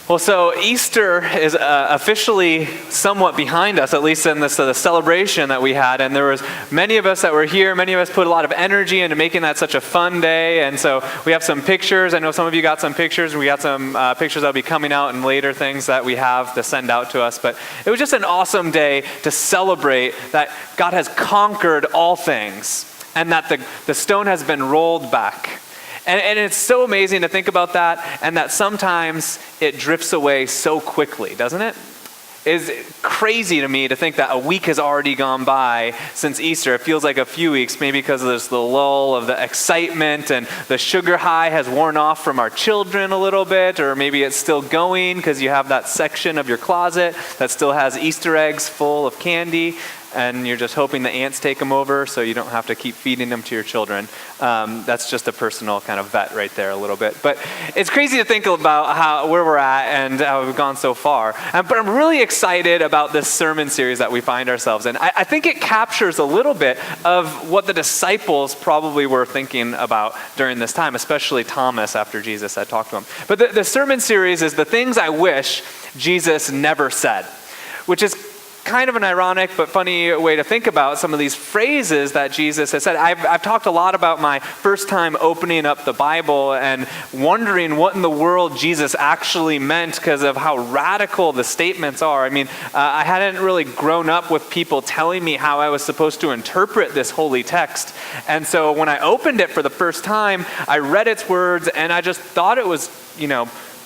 Well, so Easter is officially somewhat behind us, at least in this the celebration that we had. And there was many of us that were here. Many of us put a lot of energy into making that such a fun day. And so we have some pictures. I know some of you got some pictures. And we got some pictures that will be coming out and later things that we have to send out to us. But it was just an awesome day to celebrate that God has conquered all things and that the stone has been rolled back. And it's so amazing to think about that, and that sometimes it drifts away so quickly, doesn't it? It's crazy to me to think that a week has already gone by since Easter. It feels like a few weeks, maybe because there's the lull of the excitement and the sugar high has worn off from our children a little bit, or maybe it's still going because you have that section of your closet that still has Easter eggs full of candy. And you're just hoping the ants take them over so you don't have to keep feeding them to your children. That's just a personal kind of vet right there a little bit. But it's crazy to think about where we're at and how we've gone so far. But I'm really excited about this sermon series that we find ourselves in. I think it captures a little bit of what the disciples probably were thinking about during this time, especially Thomas after Jesus had talked to him. But the sermon series is the things I wish Jesus never said, which is kind of an ironic but funny way to think about some of these phrases that Jesus has said. I've talked a lot about my first time opening up the Bible and wondering what in the world Jesus actually meant because of how radical the statements are. I mean, I hadn't really grown up with people telling me how I was supposed to interpret this holy text. And so when I opened it for the first time, I read its words and I just thought it was,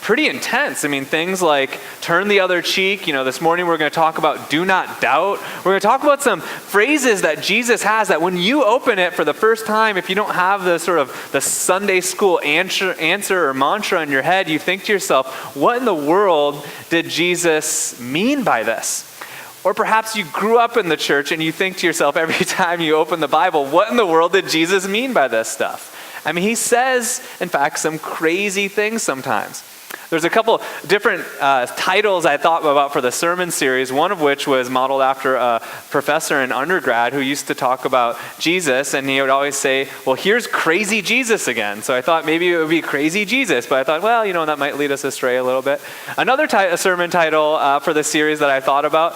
pretty intense. I mean, things like turn the other cheek. This morning we're going to talk about do not doubt. We're going to talk about some phrases that Jesus has that when you open it for the first time, if you don't have the sort of the Sunday school answer or mantra in your head, you think to yourself, what in the world did Jesus mean by this? Or perhaps you grew up in the church and you think to yourself every time you open the Bible, what in the world did Jesus mean by this stuff? I mean, he says, in fact, some crazy things sometimes. There's a couple different titles I thought about for the sermon series, one of which was modeled after a professor in undergrad who used to talk about Jesus, and he would always say, well, here's crazy Jesus again. So I thought maybe it would be crazy Jesus, but I thought, well, that might lead us astray a little bit. Another sermon title for the series that I thought about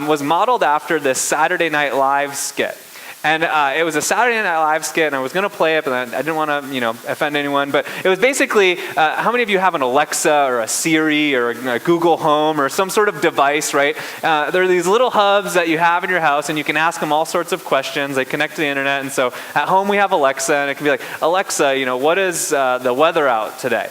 was modeled after this Saturday Night Live skit. And it was a Saturday Night Live skit, and I was going to play it, but I didn't want to, offend anyone. But it was basically, how many of you have an Alexa or a Siri or a Google Home or some sort of device, right? There are these little hubs that you have in your house, and you can ask them all sorts of questions. They connect to the internet, and so at home we have Alexa, and it can be like, Alexa, what is the weather out today?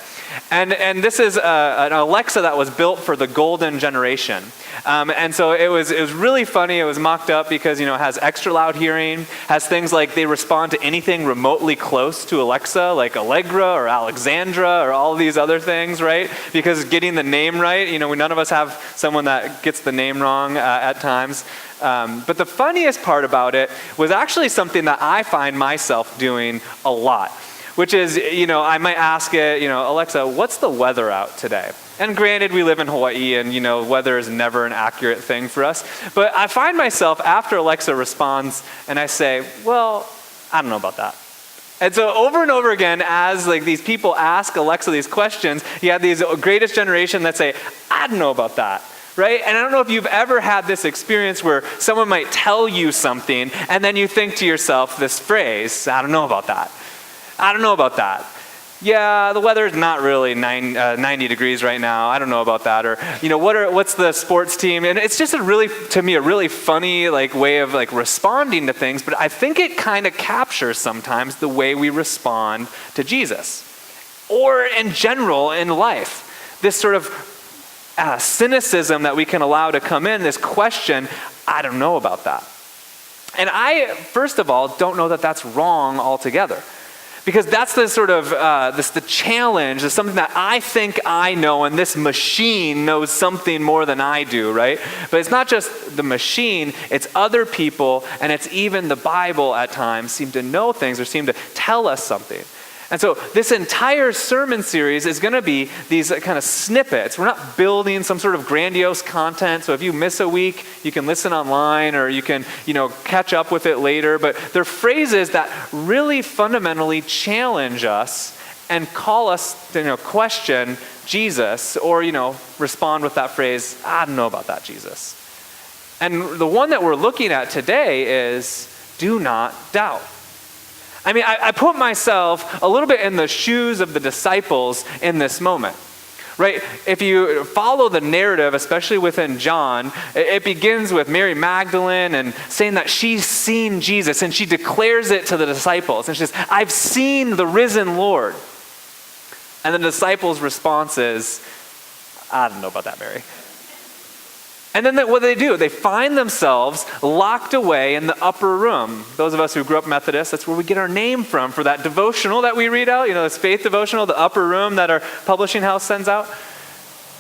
And this is an Alexa that was built for the golden generation. And so it was really funny. It was mocked up because, it has extra loud hearing, has things like they respond to anything remotely close to Alexa, like Allegra or Alexandra or all of these other things, right? Because getting the name right, none of us have someone that gets the name wrong at times. But the funniest part about it was actually something that I find myself doing a lot. Which is, I might ask it, Alexa, what's the weather out today? And granted, we live in Hawaii and, weather is never an accurate thing for us. But I find myself, after Alexa responds, and I say, well, I don't know about that. And so over and over again, as these people ask Alexa these questions, you have these greatest generation that say, I don't know about that. Right? And I don't know if you've ever had this experience where someone might tell you something, and then you think to yourself this phrase, I don't know about that. I don't know about that. Yeah, the weather's not really 90 degrees right now. I don't know about that. Or, what's the sports team? And it's just a really funny way of responding to things. But I think it kind of captures sometimes the way we respond to Jesus. Or in general in life. This sort of cynicism that we can allow to come in, this question, I don't know about that. And I, first of all, don't know that that's wrong altogether. Because that's the sort of, the challenge, is something that I think I know, and this machine knows something more than I do, right? But it's not just the machine, it's other people, and it's even the Bible at times seem to know things or seem to tell us something. And so this entire sermon series is going to be these kind of snippets. We're not building some sort of grandiose content. So if you miss a week, you can listen online or you can, catch up with it later. But they're phrases that really fundamentally challenge us and call us to question Jesus, or respond with that phrase, I don't know about that, Jesus. And the one that we're looking at today is, do not doubt. I mean, I put myself a little bit in the shoes of the disciples in this moment, right? If you follow the narrative, especially within John, it begins with Mary Magdalene and saying that she's seen Jesus, and she declares it to the disciples. And she says, I've seen the risen Lord. And the disciples' response is, I don't know about that, Mary. And then what do? They find themselves locked away in the upper room. Those of us who grew up Methodist, that's where we get our name from for that devotional that we read out, this faith devotional, the upper room that our publishing house sends out.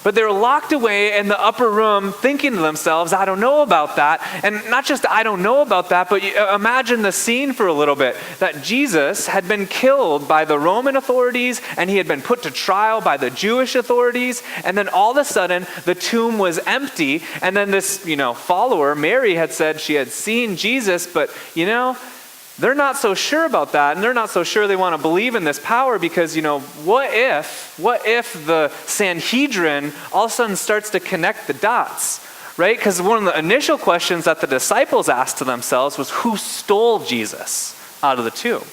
But they're locked away in the upper room thinking to themselves, I don't know about that. And not just I don't know about that, but imagine the scene for a little bit, that Jesus had been killed by the Roman authorities, and he had been put to trial by the Jewish authorities, and then all of a sudden the tomb was empty, and then this follower, Mary, had said she had seen Jesus, but they're not so sure about that, and they're not so sure they want to believe in this power, because what if the Sanhedrin all of a sudden starts to connect the dots, right? Because one of the initial questions that the disciples asked to themselves was, who stole Jesus out of the tomb?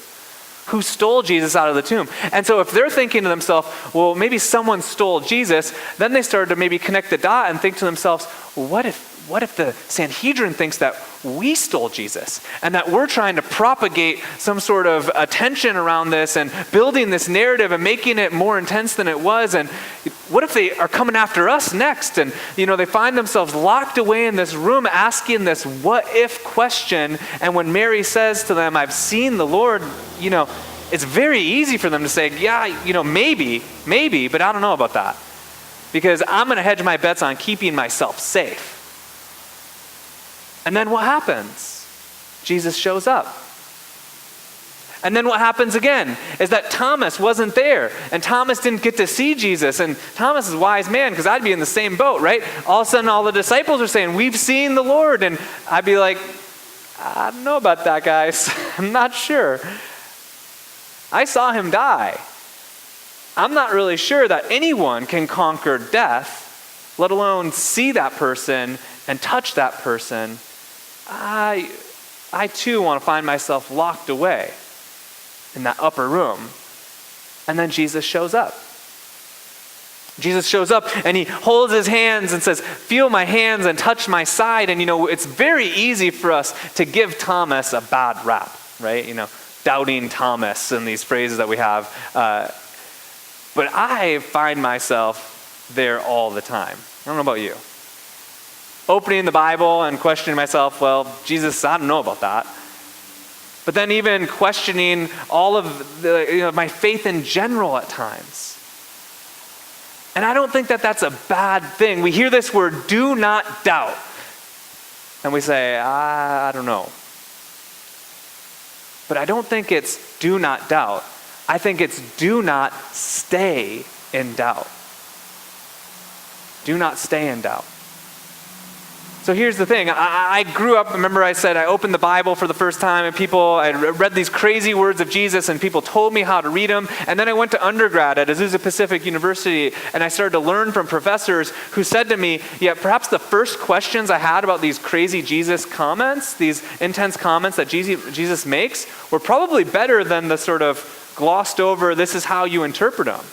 Who stole Jesus out of the tomb? And so if they're thinking to themselves, well, maybe someone stole Jesus, then they started to maybe connect the dot and think to themselves, well, what if the Sanhedrin thinks that we stole Jesus, and that we're trying to propagate some sort of attention around this and building this narrative and making it more intense than it was? And what if they are coming after us next? And they find themselves locked away in this room asking this what if question. And when Mary says to them, I've seen the Lord, it's very easy for them to say, yeah, maybe, but I don't know about that, because I'm going to hedge my bets on keeping myself safe. And then what happens? Jesus shows up. And then what happens again is that Thomas wasn't there, and Thomas didn't get to see Jesus. And Thomas is a wise man, because I'd be in the same boat, right? All of a sudden all the disciples are saying, we've seen the Lord. And I'd be like, I don't know about that, guys. I'm not sure. I saw him die. I'm not really sure that anyone can conquer death, let alone see that person and touch that person. I too want to find myself locked away in that upper room. And then Jesus shows up. Jesus shows up and he holds his hands and says, feel my hands and touch my side. And it's very easy for us to give Thomas a bad rap, right? Doubting Thomas and these phrases that we have. But I find myself there all the time. I don't know about you. Opening the Bible and questioning myself, well, Jesus, I don't know about that. But then even questioning all of my faith in general at times. And I don't think that that's a bad thing. We hear this word, do not doubt. And we say, I don't know. But I don't think it's do not doubt. I think it's do not stay in doubt. Do not stay in doubt. So here's the thing. I grew up, remember I said I opened the Bible for the first time, and I read these crazy words of Jesus, and people told me how to read them. And then I went to undergrad at Azusa Pacific University, and I started to learn from professors who said to me, perhaps the first questions I had about these crazy Jesus comments, these intense comments that Jesus makes, were probably better than the sort of glossed over, this is how you interpret them.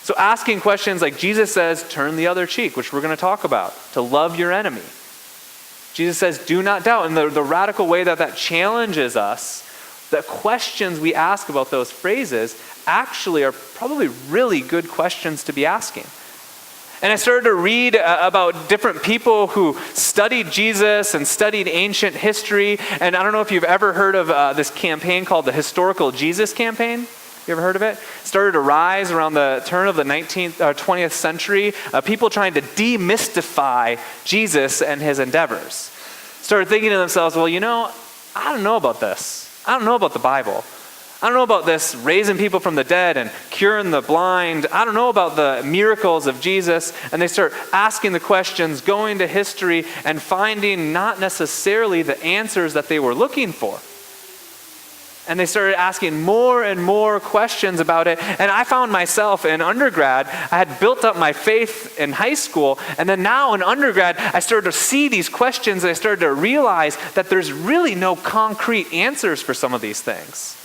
So asking questions like Jesus says, turn the other cheek, which we're going to talk about, to love your enemy. Jesus says, do not doubt. And the radical way that challenges us, the questions we ask about those phrases actually are probably really good questions to be asking. And I started to read about different people who studied Jesus and studied ancient history. And I don't know if you've ever heard of this campaign called the Historical Jesus Campaign. You ever heard of it? Started to rise around the turn of the 20th century. People trying to demystify Jesus and his endeavors. Started thinking to themselves, well, I don't know about this. I don't know about the Bible. I don't know about this raising people from the dead and curing the blind. I don't know about the miracles of Jesus. And they start asking the questions, going to history, and finding not necessarily the answers that they were looking for. And they started asking more and more questions about it. And I found myself in undergrad, I had built up my faith in high school. And then now in undergrad, I started to see these questions and I started to realize that there's really no concrete answers for some of these things.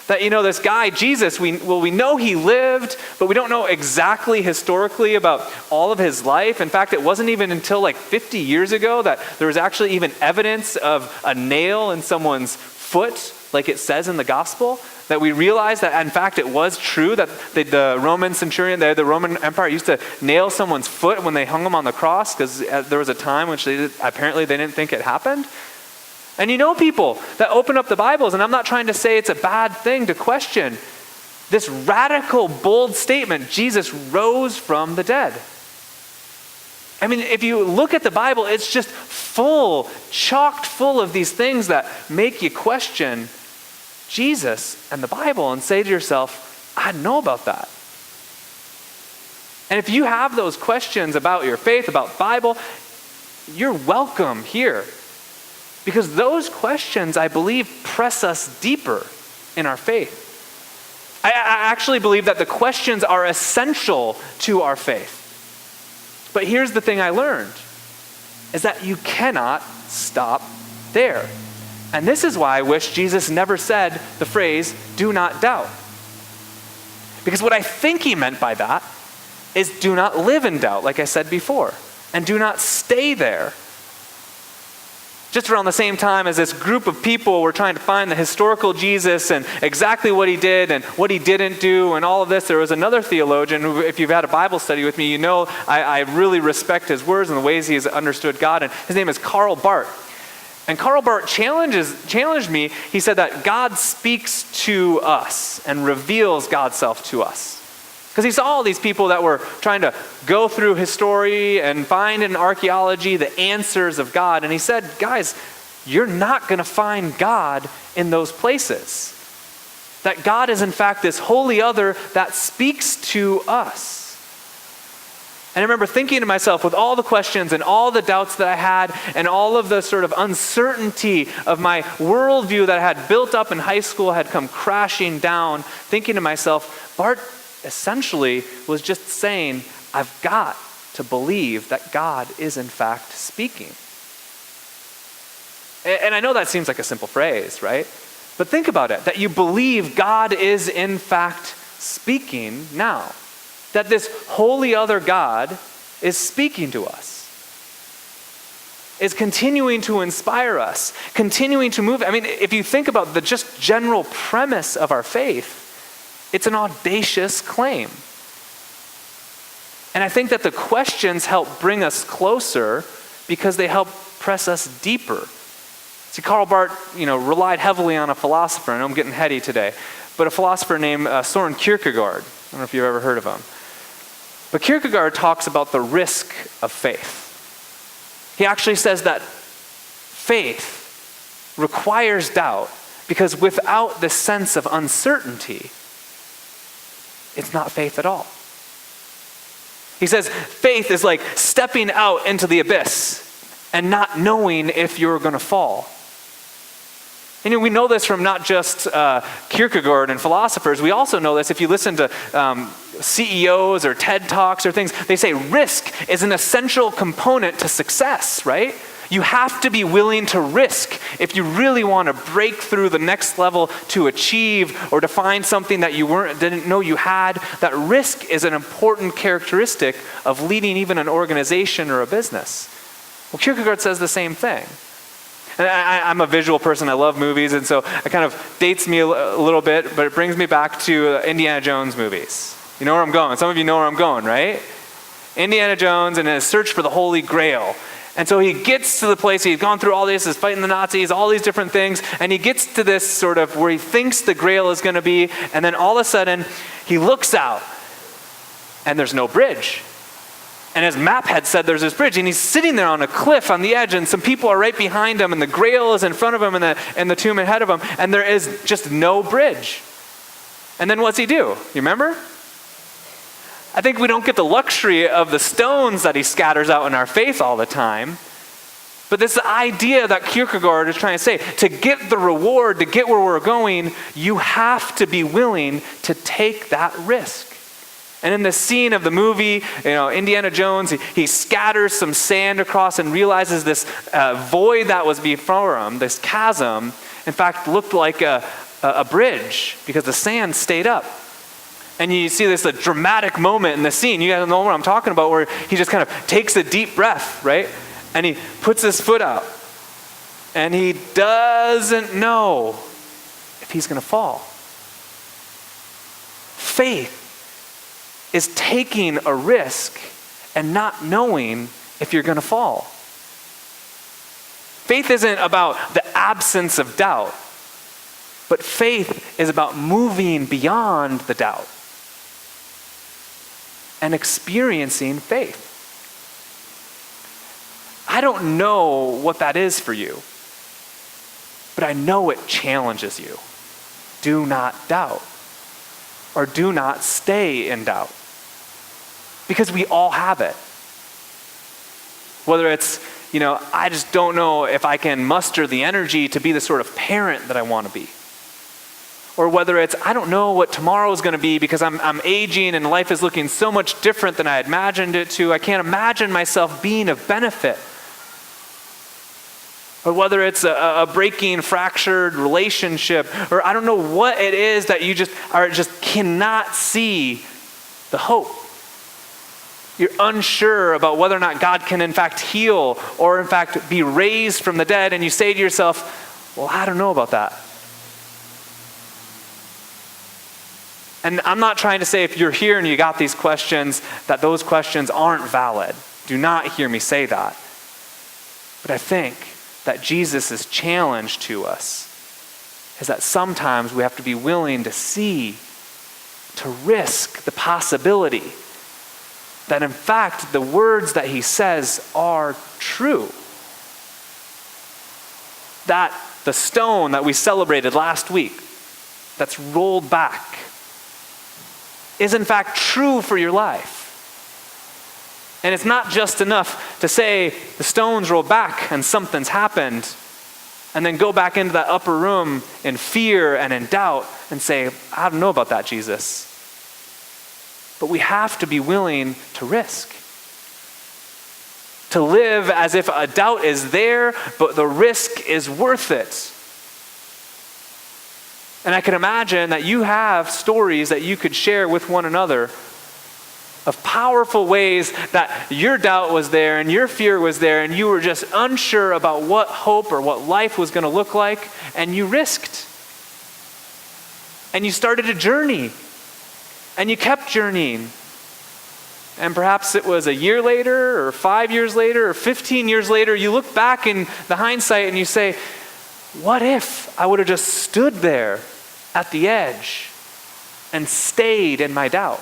That, this guy, Jesus, we know he lived, but we don't know exactly historically about all of his life. In fact, it wasn't even until like 50 years ago that there was actually even evidence of a nail in someone's foot, like it says in the gospel, that we realized that, in fact, it was true that the Roman centurion, the Roman Empire used to nail someone's foot when they hung them on the cross, because there was a time which apparently they didn't think it happened. And people that open up the Bibles, and I'm not trying to say it's a bad thing to question this radical, bold statement, Jesus rose from the dead. I mean, if you look at the Bible, it's just chocked full of these things that make you question Jesus and the Bible and say to yourself, I didn't know about that. And if you have those questions about your faith, about Bible, you're welcome here. Because those questions, I believe, press us deeper in our faith. I actually believe that the questions are essential to our faith. But here's the thing I learned, is that you cannot stop there. And this is why I wish Jesus never said the phrase, do not doubt. Because what I think he meant by that is do not live in doubt, like I said before, and do not stay there. Just around the same time as this group of people were trying to find the historical Jesus and exactly what he did and what he didn't do and all of this, there was another theologian who, if you've had a Bible study with me, I really respect his words and the ways he has understood God. And his name is Karl Barth. And Karl Barth challenged me. He said that God speaks to us and reveals God's self to us. Because he saw all these people that were trying to go through history and find in archaeology the answers of God. And he said, guys, you're not going to find God in those places. That God is in fact this holy other that speaks to us. And I remember thinking to myself, with all the questions and all the doubts that I had and all of the sort of uncertainty of my worldview that I had built up in high school had come crashing down, thinking to myself, Bart essentially was just saying, I've got to believe that God is in fact speaking. And I know that seems like a simple phrase, right? But think about it, that you believe God is in fact speaking now. That this holy other God is speaking to us. Is continuing to inspire us, continuing to move. I mean, if you think about the just general premise of our faith, it's an audacious claim. And I think that the questions help bring us closer because they help press us deeper. See, Karl Barth, relied heavily on a philosopher. I know I'm getting heady today, but a philosopher named Soren Kierkegaard. I don't know if you've ever heard of him. But Kierkegaard talks about the risk of faith. He actually says that faith requires doubt because without the sense of uncertainty, it's not faith at all. He says faith is like stepping out into the abyss and not knowing if you're going to fall. And we know this from not just Kierkegaard and philosophers. We also know this if you listen to CEOs or TED Talks or things. They say risk is an essential component to success, right? You have to be willing to risk if you really want to break through the next level to achieve or to find something that you didn't know you had. That risk is an important characteristic of leading even an organization or a business. Well, Kierkegaard says the same thing. And I'm a visual person. I love movies, and so it kind of dates me a little bit, but it brings me back to Indiana Jones movies. You know where I'm going. Some of you know where I'm going, right? Indiana Jones and his search for the Holy Grail. And so he gets to the place, he's gone through all this, he's fighting the Nazis, all these different things, and he gets to this sort of where he thinks the Grail is going to be, and then all of a sudden, he looks out, and there's no bridge. And his map had said there's this bridge, and he's sitting there on a cliff on the edge, and some people are right behind him, and the Grail is in front of him, and the tomb ahead of him, and there is just no bridge. And then what's he do? You remember? I think we don't get the luxury of the stones that he scatters out in our faith all the time. But this idea that Kierkegaard is trying to say, to get the reward, to get where we're going, you have to be willing to take that risk. And in the scene of the movie, Indiana Jones, he scatters some sand across and realizes this void that was before him, this chasm, in fact, looked like a bridge because the sand stayed up. And you see this dramatic moment in the scene. You guys know what I'm talking about, where he just kind of takes a deep breath, right? And he puts his foot out. And he doesn't know if he's going to fall. Faith is taking a risk and not knowing if you're going to fall. Faith isn't about the absence of doubt, but faith is about moving beyond the doubt and experiencing faith. I don't know what that is for you, but I know it challenges you. Do not doubt, or do not stay in doubt, because we all have it. Whether it's, I just don't know if I can muster the energy to be the sort of parent that I want to be. Or whether it's, I don't know what tomorrow is going to be because I'm aging and life is looking so much different than I had imagined it to. I can't imagine myself being of benefit. Or whether it's a breaking, fractured relationship, or I don't know what it is that you just cannot see the hope. You're unsure about whether or not God can in fact heal or in fact be raised from the dead, and you say to yourself, well, I don't know about that. And I'm not trying to say if you're here and you got these questions, that those questions aren't valid. Do not hear me say that. But I think that Jesus' challenge to us is that sometimes we have to be willing to see, to risk the possibility that in fact the words that he says are true. That the stone that we celebrated last week that's rolled back is in fact true for your life. And it's not just enough to say the stone's rolled back and something's happened, and then go back into that upper room in fear and in doubt and say, I don't know about that, Jesus. But we have to be willing to risk. To live as if a doubt is there, but the risk is worth it. And I can imagine that you have stories that you could share with one another of powerful ways that your doubt was there and your fear was there and you were just unsure about what hope or what life was going to look like, and you risked. And you started a journey. And you kept journeying. And perhaps it was a year later or 5 years later or 15 years later, you look back in the hindsight and you say, what if I would have just stood there at the edge and stayed in my doubt?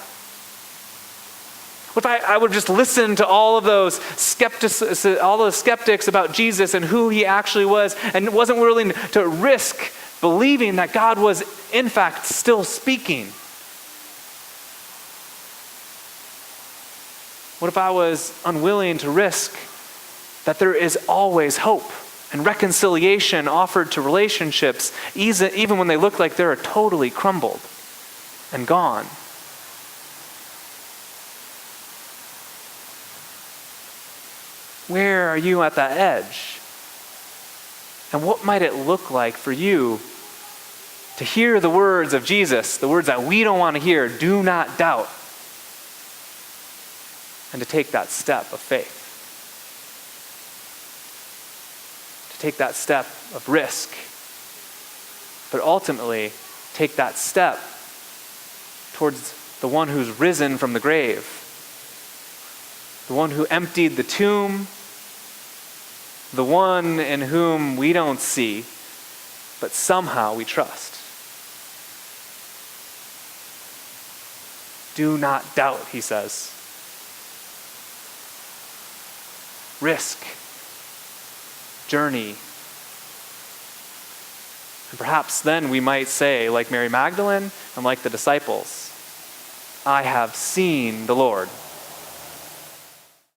What if I would have just listened to all of those skeptics about Jesus and who he actually was, and wasn't willing to risk believing that God was in fact still speaking? What if I was unwilling to risk that there is always hope and reconciliation offered to relationships, even when they look like they're totally crumbled and gone? Where are you at that edge? And what might it look like for you to hear the words of Jesus, the words that we don't want to hear, do not doubt, and to take that step of faith? To take that step of risk, but ultimately take that step towards the one who's risen from the grave, the one who emptied the tomb, the one in whom we don't see, but somehow we trust. Do not doubt, he says. Risk, journey. And perhaps then we might say, like Mary Magdalene and like the disciples, I have seen the Lord.